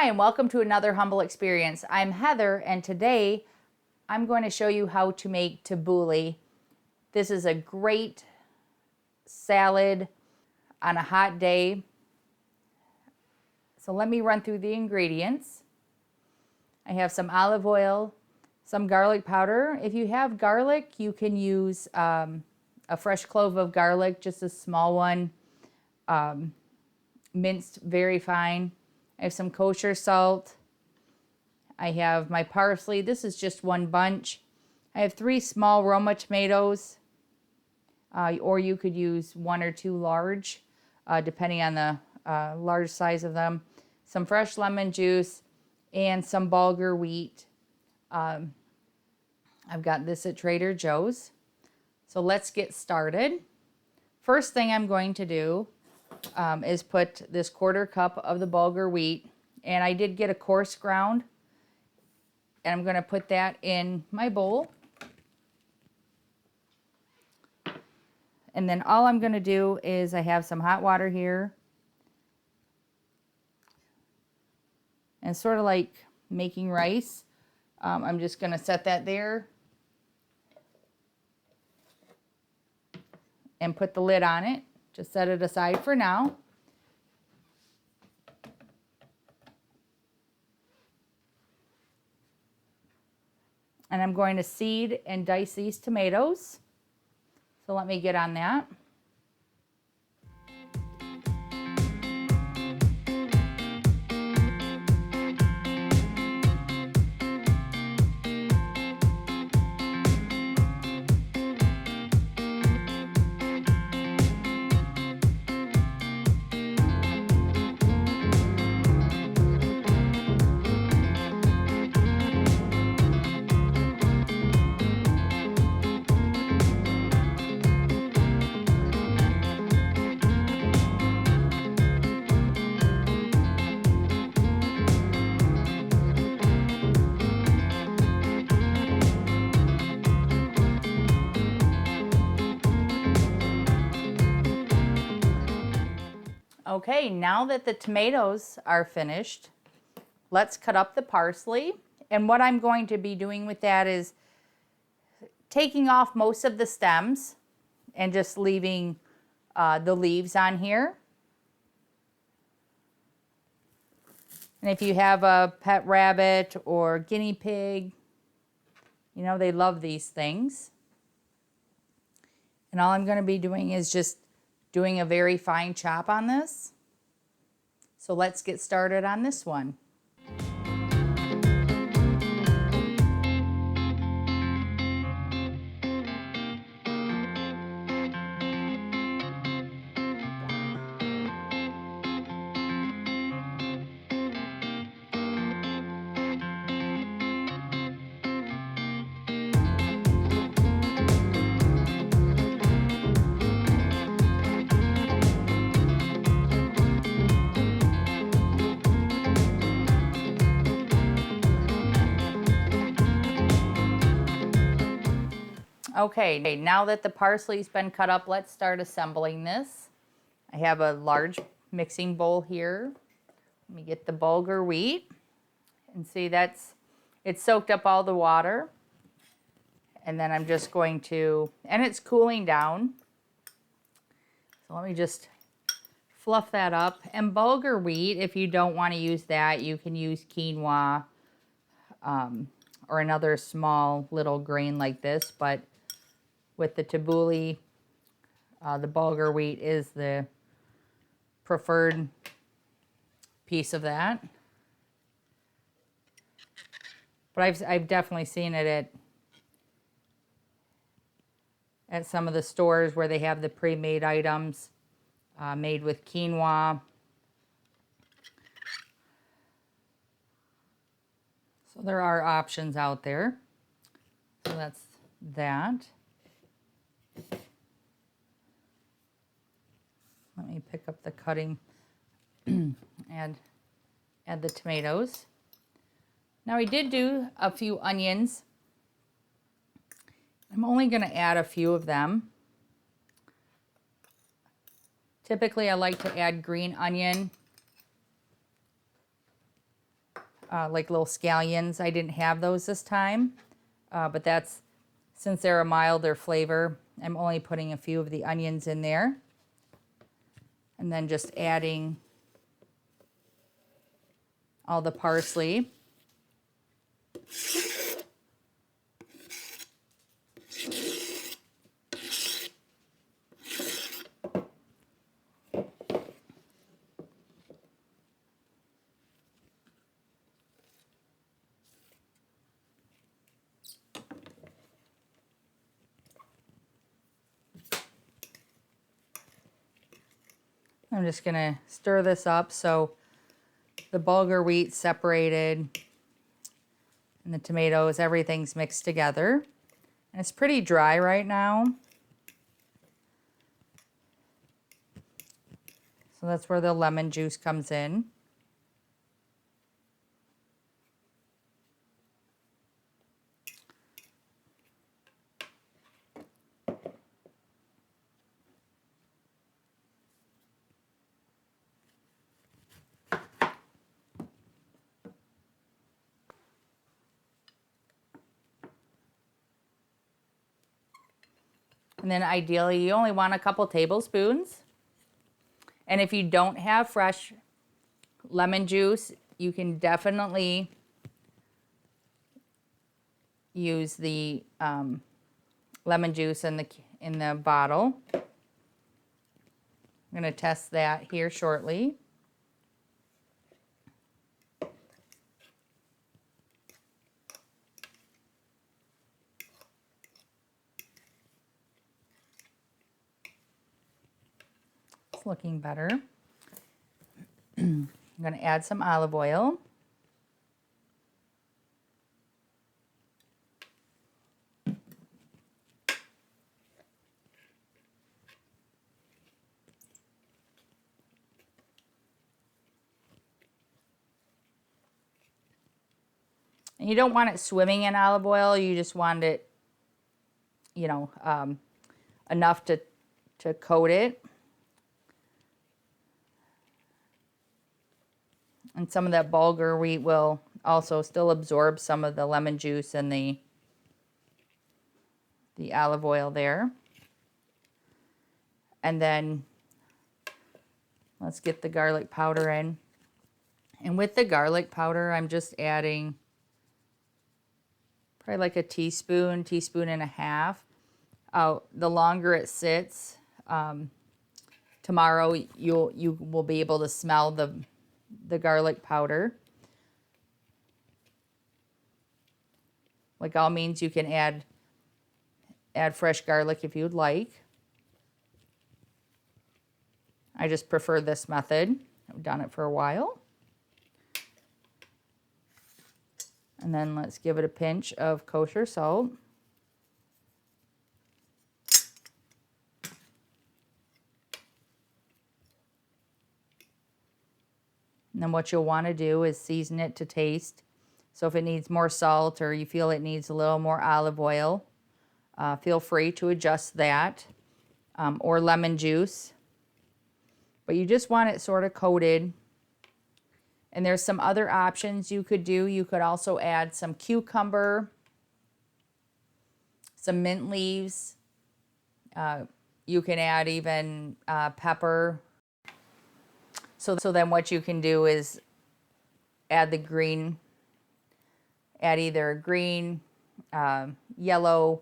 Hi, and welcome to another humble experience. I'm Heather, and today I'm going to show you how to make tabbouleh. This is a great salad on a hot day. So let me run through the ingredients. I have some olive oil, some garlic powder. If you have garlic, you can use a fresh clove of garlic, just a small one, minced very fine. I have some kosher salt. I have my parsley. This is just one bunch. I have 3 small Roma tomatoes, or you could use 1 or 2 large, depending on the large size of them. Some fresh lemon juice and some bulgur wheat. I've got this at Trader Joe's. So let's get started. First thing I'm going to do is put this 1/4 cup of the bulgur wheat, and I did get a coarse ground, and I'm going to put that in my bowl. And then all I'm going to do is I have some hot water here, and sort of like making rice, I'm just going to set that there and put the lid on it. Just set it aside for now. And I'm going to seed and dice these tomatoes. So let me get on that. Okay, now that the tomatoes are finished, let's cut up the parsley. And what I'm going to be doing with that is taking off most of the stems and just leaving the leaves on here. And if you have a pet rabbit or guinea pig, you know, they love these things. And all I'm going to be doing is just doing a very fine chop on this. So let's get started on this one. Okay, now that the parsley's been cut up, let's start assembling this. I have a large mixing bowl here. Let me get the bulgur wheat, and see it's soaked up all the water. And then I'm just going to, and it's cooling down. So let me just fluff that up. And bulgur wheat, if you don't want to use that, you can use quinoa or another small little grain like this, but with the tabbouleh, the bulgur wheat is the preferred piece of that. But I've definitely seen it at some of the stores where they have the pre-made items made with quinoa. So there are options out there. So that's that. Let me pick up the cutting and add the tomatoes. Now I did do a few onions. I'm only going to add a few of them. Typically I like to add green onion like little scallions. I didn't have those this time, but that's, since they're a milder flavor, I'm only putting a few of the onions in there. And then just adding all the parsley. I'm just gonna stir this up so the bulgur wheat separated and the tomatoes, everything's mixed together. And it's pretty dry right now. So that's where the lemon juice comes in. And then ideally, you only want a couple tablespoons. And if you don't have fresh lemon juice, you can definitely use the lemon juice in the bottle. I'm going to test that here shortly. It's looking better. I'm going to add some olive oil. And you don't want it swimming in olive oil. You just want it, you know, enough to coat it. And some of that bulgur wheat will also still absorb some of the lemon juice and the olive oil there. And then let's get the garlic powder in. And with the garlic powder, I'm just adding probably like a teaspoon and a half. The longer it sits, tomorrow you will be able to smell the garlic powder. Like all means, you can add fresh garlic if you'd like. I just prefer this method. I've done it for a while. And then let's give it a pinch of kosher salt. And then what you'll want to do is season it to taste. So if it needs more salt or you feel it needs a little more olive oil, feel free to adjust that, or lemon juice. But you just want it sort of coated. And there's some other options you could do. You could also add some cucumber, some mint leaves. You can add even pepper. So then what you can do is add the green, add either green, yellow,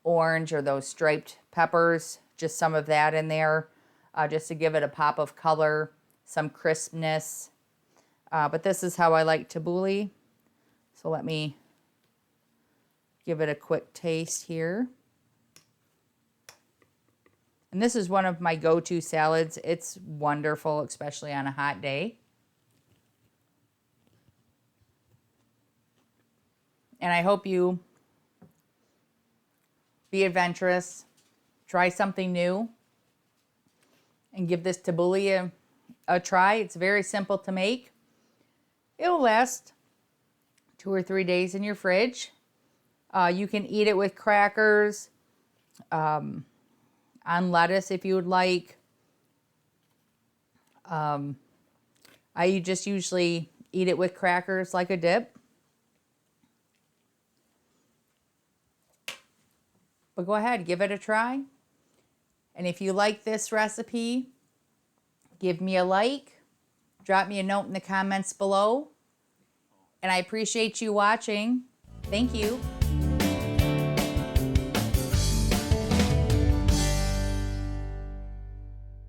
orange, or those striped peppers, just some of that in there, just to give it a pop of color, some crispness. But this is how I like tabbouleh. So let me give it a quick taste here. And this is one of my go-to salads. It's wonderful, especially on a hot day. And I hope you be adventurous, try something new, and give this tabbouleh a try. It's very simple to make. It'll last 2 or 3 days in your fridge. You can eat it with crackers, on lettuce if you would like. I just usually eat it with crackers like a dip. But go ahead, give it a try. And if you like this recipe, give me a like, drop me a note in the comments below. And I appreciate you watching. Thank you.